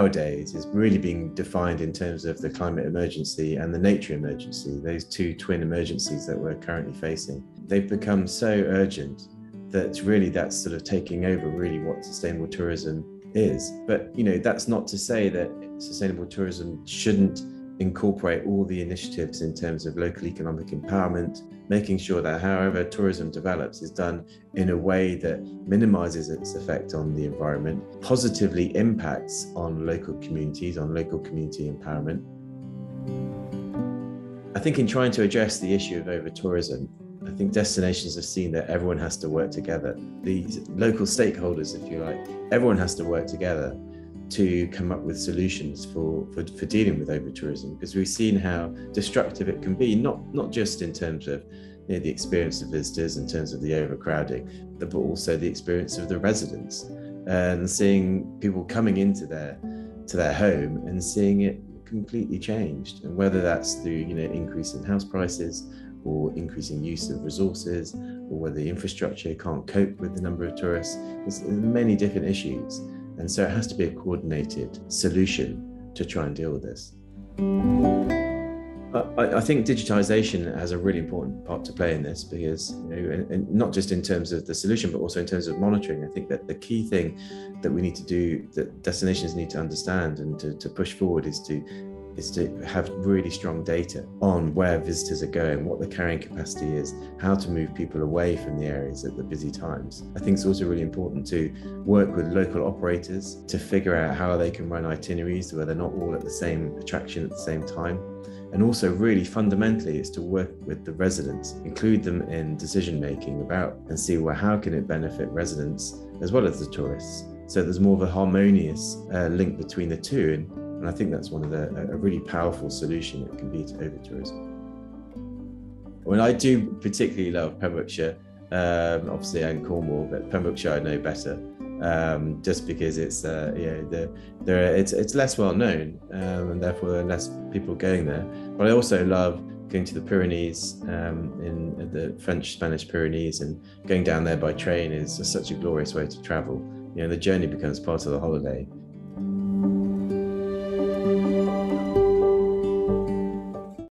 nowadays is really being defined in terms of the climate emergency and the nature emergency, those two twin emergencies that we're currently facing. They've become so urgent that really that's sort of taking over really what sustainable tourism is. But, that's not to say that sustainable tourism shouldn't incorporate all the initiatives in terms of local economic empowerment, making sure that however tourism develops is done in a way that minimizes its effect on the environment, positively impacts on local communities, on local community empowerment. I think in trying to address the issue of over-tourism, I think destinations have seen that everyone has to work together. These local stakeholders, if you like, everyone has to work together to come up with solutions for dealing with over-tourism, because we've seen how destructive it can be, not just in terms of the experience of visitors, in terms of the overcrowding, but also the experience of the residents, and seeing people coming into their home and seeing it completely changed. And whether that's through increase in house prices, or increasing use of resources, or whether the infrastructure can't cope with the number of tourists, there's many different issues. And so it has to be a coordinated solution to try and deal with this. I think digitisation has a really important part to play in this, because, and not just in terms of the solution, but also in terms of monitoring. I think that the key thing that we need to do, that destinations need to understand and to push forward, is to have really strong data on where visitors are going, what the carrying capacity is, how to move people away from the areas at the busy times. I think it's also really important to work with local operators to figure out how they can run itineraries where they're not all at the same attraction at the same time. And also really fundamentally is to work with the residents, include them in decision making about, and see how can it benefit residents as well as the tourists. So there's more of a harmonious link between the two. And I think that's one of a really powerful solution it can be to over-tourism. When I do particularly love Pembrokeshire, obviously and Cornwall, but Pembrokeshire I know better, just because it's it's less well known, and therefore there are less people going there. But I also love going to the Pyrenees, in the French-Spanish Pyrenees, and going down there by train is such a glorious way to travel. The journey becomes part of the holiday.